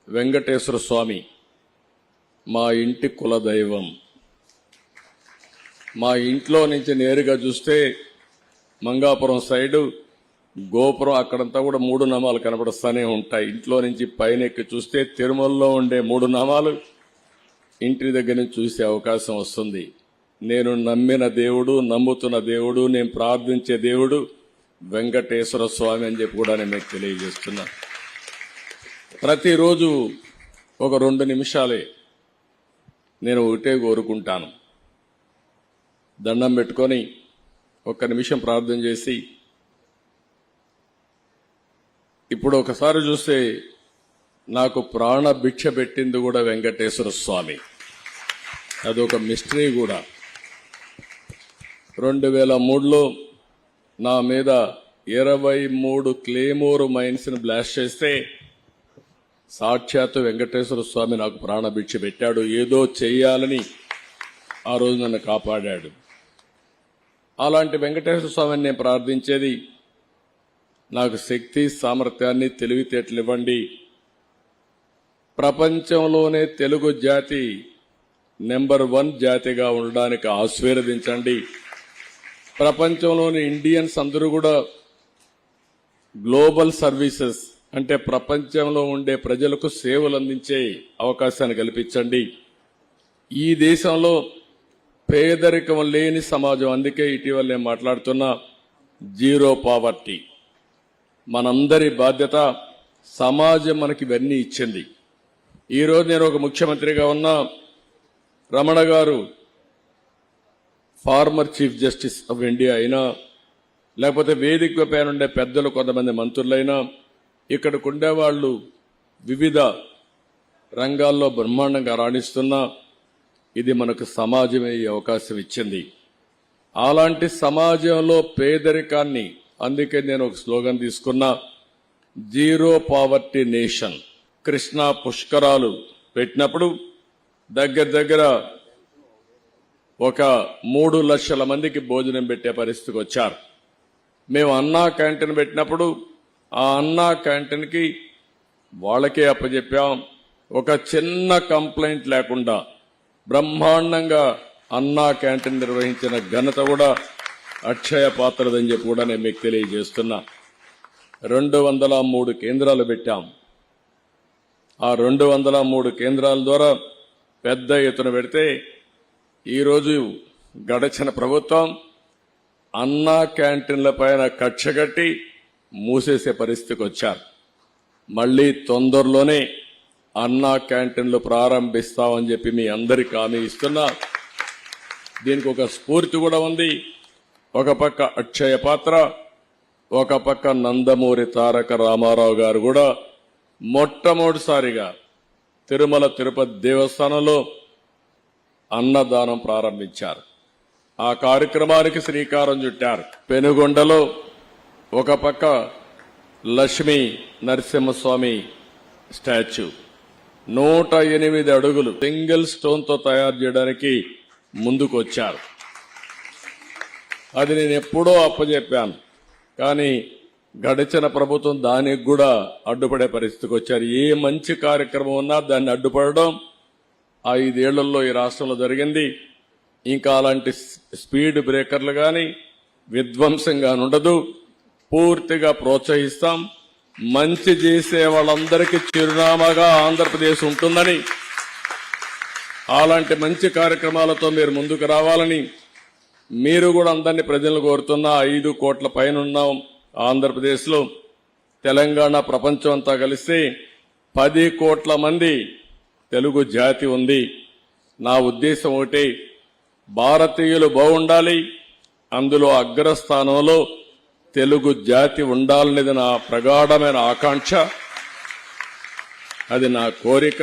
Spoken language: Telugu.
వెంకటేశ్వర స్వామి మా ఇంటి కులదైవం. మా ఇంట్లో నుంచి నేరుగా చూస్తే మంగాపురం సైడు గోపురం అక్కడంతా కూడా 3 నామాలు కనబడుస్తూనే ఉంటాయి. ఇంట్లో నుంచి పైన ఎక్కి చూస్తే తిరుమలలో ఉండే 3 నామాలు ఇంటి దగ్గర నుంచి చూసే అవకాశం వస్తుంది. నేను నమ్మిన దేవుడు, నమ్ముతున్న దేవుడు, నేను ప్రార్థించే దేవుడు వెంకటేశ్వర స్వామి అని చెప్పి కూడా నేను మీకు తెలియజేస్తున్నా. ప్రతిరోజు ఒక 2 నిమిషాలే నేను ఒకటే కోరుకుంటాను. దండం పెట్టుకొని 1 నిమిషం ప్రార్థన చేసి, ఇప్పుడు ఒకసారి చూస్తే నాకు ప్రాణ భిక్ష పెట్టింది కూడా వెంకటేశ్వర స్వామి. అదొక మిస్టరీ కూడా. 2003లో నా మీద 23 క్లేమోర్ మైన్స్ ని బ్లాస్ట్ చేస్తే సాక్షాత్తు వెంకటేశ్వర స్వామి నాకు ప్రాణభిక్ష పెట్టాడు. ఏదో చెయ్యాలని ఆ రోజు నన్ను కాపాడాడు. అలాంటి వెంకటేశ్వర స్వామిని నేను ప్రార్థించేది, నాకు శక్తి, సామర్థ్యాన్ని, తెలివితేటలు ఇవ్వండి. ప్రపంచంలోనే తెలుగు జాతి నెంబర్ 1 జాతిగా ఉండడానికి ఆశీర్వదించండి. ప్రపంచంలోని ఇండియన్స్ అందరూ కూడా గ్లోబల్ సర్వీసెస్ అంటే ప్రపంచంలో ఉండే ప్రజలకు సేవలు అందించే అవకాశాన్ని కల్పించండి. ఈ దేశంలో పేదరికం లేని సమాజం, అందుకే ఇటీవల నేను మాట్లాడుతున్నా జీరో పావర్టీ. మనందరి బాధ్యత. సమాజం మనకి ఇవన్నీ ఇచ్చింది. ఈరోజు నేను ఒక ముఖ్యమంత్రిగా ఉన్నా, రమణ గారు former chief justice of India అయినా, లేకపోతే వేదిక పైన ఉండే పెద్దలు కొంతమంది మంత్రులైనా, ఇక్కడికి ఉండేవాళ్లు వివిధ రంగాల్లో బ్రహ్మాండంగా రాణిస్తున్నా, ఇది మనకు సమాజమే ఈ అవకాశం ఇచ్చింది. అలాంటి సమాజంలో పేదరికాన్ని, అందుకే నేను ఒక స్లోగన్ తీసుకున్నా, జీరో పావర్టీ నేషన్. కృష్ణా పుష్కరాలు పెట్టినప్పుడు దగ్గర ఒక 3 లక్షల మందికి భోజనం పెట్టే పరిస్థితికి వచ్చారు. మేము అన్నా క్యాంటీన్ పెట్టినప్పుడు ఆ అన్నా క్యాంటీన్కి వాళ్ళకే అప్పచెప్పాం. ఒక చిన్న కంప్లైంట్ లేకుండా బ్రహ్మాండంగా అన్నా క్యాంటీన్ నిర్వహించిన ఘనత కూడా అక్షయ పాత్రదని చెప్పి కూడా నేను మీకు తెలియజేస్తున్నా. 203 కేంద్రాలు పెట్టాం. ఆ 203 కేంద్రాల ద్వారా పెద్ద ఎత్తున పెడితే ఈరోజు గడచిన ప్రభుత్వం అన్నా క్యాంటీన్ల పైన కక్షగట్టి మూసేసే పరిస్థితికి వచ్చారు. మళ్లీ తొందరలోనే అన్నా క్యాంటీన్లు ప్రారంభిస్తామని చెప్పి మీ అందరికీ హామీ ఇస్తున్నా. దీనికి ఒక స్ఫూర్తి కూడా ఉంది. ఒక పక్క అక్షయ పాత్ర, ఒక పక్క నందమూరి తారక రామారావు గారు కూడా మొట్టమొదటిసారిగా తిరుమల తిరుపతి దేవస్థానంలో అన్నదానం ప్రారంభించారు. ఆ కార్యక్రమానికి శ్రీకారం చుట్టారు. పెనుగొండలో ఒక పక్క లక్ష్మీ నరసింహస్వామి స్టాచ్యూ 108 అడుగులు సింగిల్ స్టోన్ తో తయారు చేయడానికి ముందుకు వచ్చారు. అది నేను ఎప్పుడో అప్పచెప్పాను, కానీ గడిచిన ప్రభుత్వం దానికి కూడా అడ్డుపడే పరిస్థితికి వచ్చారు. ఏ మంచి కార్యక్రమం ఉన్నా దాన్ని అడ్డుపడడం 5 ఏళ్లలో ఈ రాష్ట్రంలో జరిగింది. ఇంకా అలాంటి స్పీడ్ బ్రేకర్లు గాని విధ్వంసంగా ఉండదు. పూర్తిగా ప్రోత్సహిస్తాం. మంచి చేసే వాళ్ళందరికీ చిరునామాగా ఆంధ్రప్రదేశ్ ఉంటుందని, అలాంటి మంచి కార్యక్రమాలతో మీరు ముందుకు రావాలని మీరు కూడా అందరినీ ప్రజలను కోరుతున్నా. 5 కోట్ల పైన ఉన్నాం ఆంధ్రప్రదేశ్లో. తెలంగాణ ప్రపంచం అంతా కలిస్తే 10 కోట్ల మంది తెలుగు జాతి ఉంది. నా ఉద్దేశం ఒకటే, భారతీయులు బాగుండాలి, అందులో అగ్రస్థానంలో తెలుగు జాతి ఉండాలనేది నా ప్రగాఢమైన ఆకాంక్ష, అది నా కోరిక.